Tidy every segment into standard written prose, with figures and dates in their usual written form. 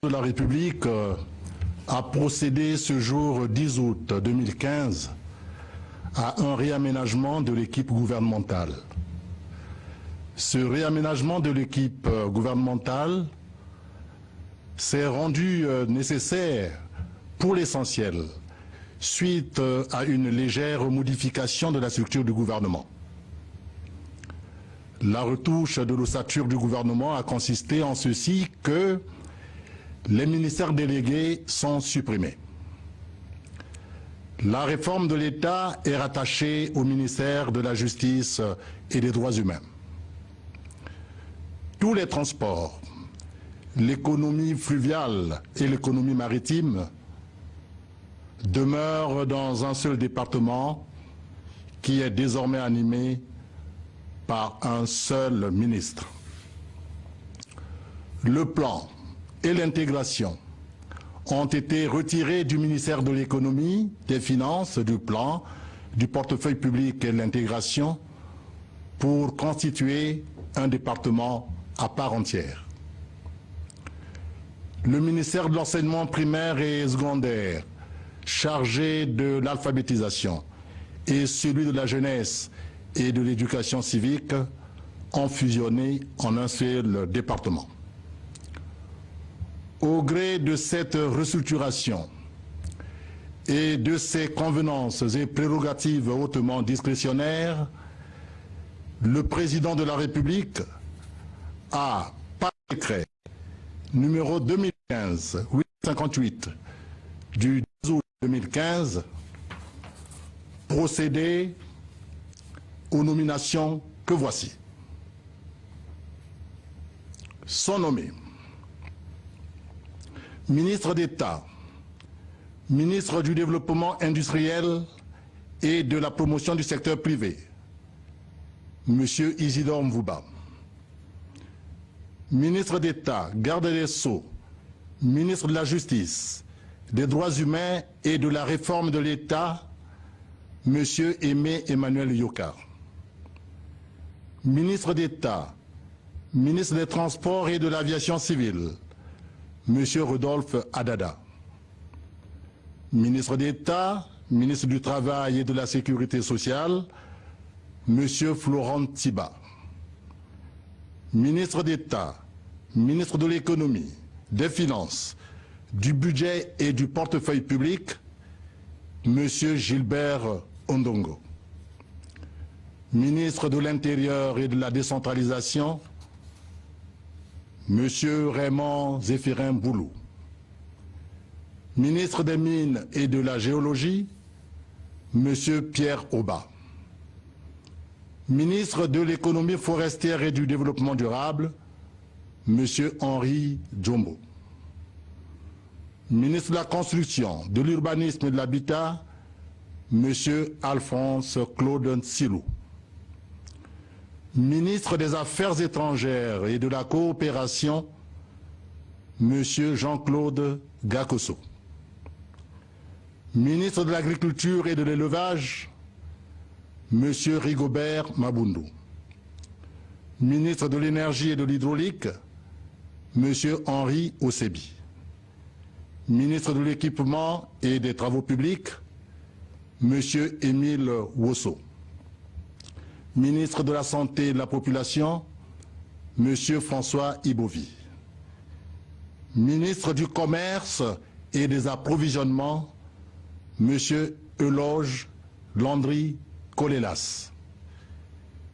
De la République a procédé ce jour 10 août 2015 à un réaménagement de l'équipe gouvernementale. Ce réaménagement de l'équipe gouvernementale s'est rendu nécessaire pour l'essentiel suite à une légère modification de la structure du gouvernement. La retouche de l'ossature du gouvernement a consisté en ceci que les ministères délégués sont supprimés. La réforme de l'État est rattachée au ministère de la Justice et des Droits humains. Tous les transports, l'économie fluviale et l'économie maritime demeurent dans un seul département qui est désormais animé par un seul ministre. Le plan et l'intégration ont été retirés du ministère de l'économie, des finances, du plan, du portefeuille public et de l'intégration pour constituer un département à part entière. Le ministère de l'enseignement primaire et secondaire, chargé de l'alphabétisation, et celui de la jeunesse et de l'éducation civique ont fusionné en un seul département. Au gré de cette restructuration et de ces convenances et prérogatives hautement discrétionnaires, le président de la République a, par décret numéro 2015-858 du 10 août 2015, procédé aux nominations que voici. Sont nommés ministre d'État, ministre du Développement industriel et de la promotion du secteur privé, M. Isidore Mvouba. Ministre d'État, garde des Sceaux, ministre de la Justice, des Droits humains et de la réforme de l'État, M. Aimé Emmanuel Yoka. Ministre d'État, ministre des Transports et de l'Aviation civile, M. Rodolphe Adada. Ministre d'État, ministre du Travail et de la Sécurité sociale, M. Florent Tiba. Ministre d'État, ministre de l'Économie, des Finances, du Budget et du Portefeuille public, M. Gilbert Ondongo. Ministre de l'Intérieur et de la Décentralisation, M. Raymond Zéphirin Boulou. Ministre des Mines et de la Géologie, M. Pierre Auba. Ministre de l'Économie forestière et du Développement durable, M. Henri Djombo. Ministre de la Construction, de l'Urbanisme et de l'Habitat, M. Alphonse Claude Silou. Ministre des Affaires étrangères et de la Coopération, M. Jean-Claude Gakoso. Ministre de l'Agriculture et de l'Élevage, M. Rigobert Mabundu. Ministre de l'Énergie et de l'Hydraulique, M. Henri Osebi. Ministre de l'Équipement et des Travaux publics, M. Émile Wosso. Ministre de la Santé et de la Population, M. François Ibovi. Ministre du Commerce et des Approvisionnements, M. Eloge Landry Colélas.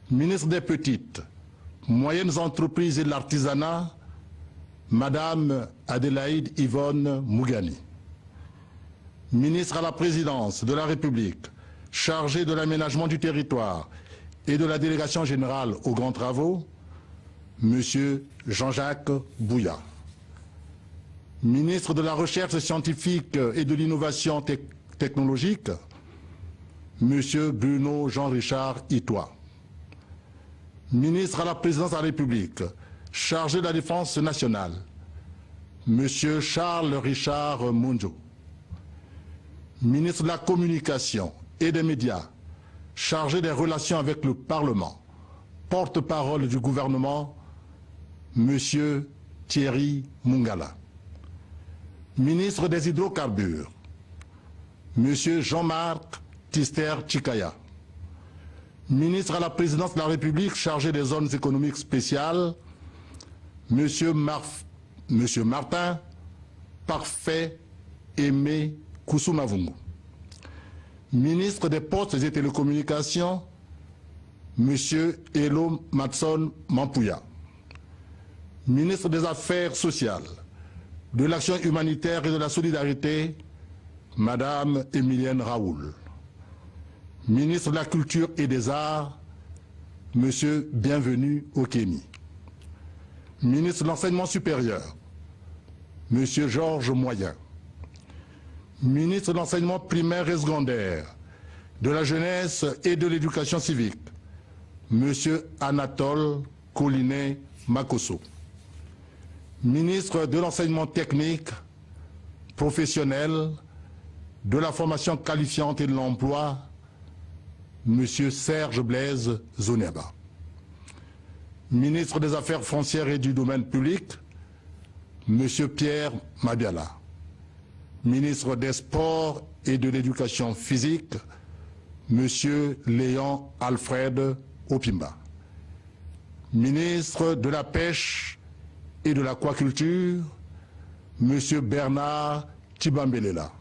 Ministre des Petites, Moyennes Entreprises et de l'Artisanat, Madame Adélaïde Yvonne Mougani. Ministre à la Présidence de la République, chargé de l'aménagement du territoire et de la Délégation générale aux grands travaux, M. Jean-Jacques Bouya. Ministre de la Recherche scientifique et de l'innovation technologique, M. Bruno Jean-Richard Itois. Ministre à la Présidence de la République, chargé de la Défense nationale, M. Charles Richard Monjo. Ministre de la Communication et des Médias, chargé des relations avec le Parlement, porte-parole du gouvernement, M. Thierry Mungala. Ministre des Hydrocarbures, M. Jean-Marc Tister Chikaya. Ministre à la Présidence de la République chargé des zones économiques spéciales, M. Martin Parfait Aimé Koussoumavungu. Ministre des Postes et Télécommunications, M. Elo Matson Mampouya. Ministre des Affaires sociales, de l'Action humanitaire et de la solidarité, Madame Emilienne Raoul. Ministre de la Culture et des Arts, M. Bienvenu Okemi. Ministre de l'Enseignement supérieur, M. Georges Moyen. Ministre de l'Enseignement primaire et secondaire, de la Jeunesse et de l'Éducation civique, M. Anatole Collinet Makosso. Ministre de l'Enseignement technique, professionnel, de la formation qualifiante et de l'emploi, M. Serge Blaise Zoneba. Ministre des Affaires foncières et du domaine public, M. Pierre Mabiala. Ministre des Sports et de l'Éducation physique, M. Léon Alfred Opimba. Ministre de la Pêche et de l'Aquaculture, M. Bernard Tibambelela.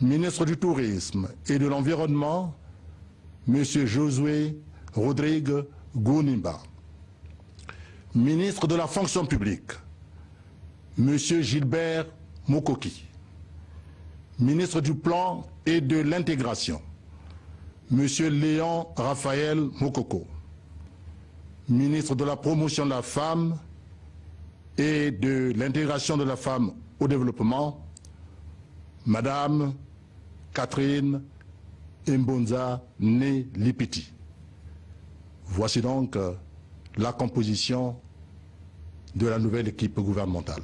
Ministre du Tourisme et de l'Environnement, M. Josué Rodrigue Gounimba. Ministre de la Fonction publique, M. Gilbert Mokoki. Ministre du Plan et de l'Intégration, M. Léon Raphaël Mokoko. Ministre de la Promotion de la Femme et de l'Intégration de la Femme au Développement, Madame Catherine Mbonza Né Lipiti. Voici donc la composition de la nouvelle équipe gouvernementale.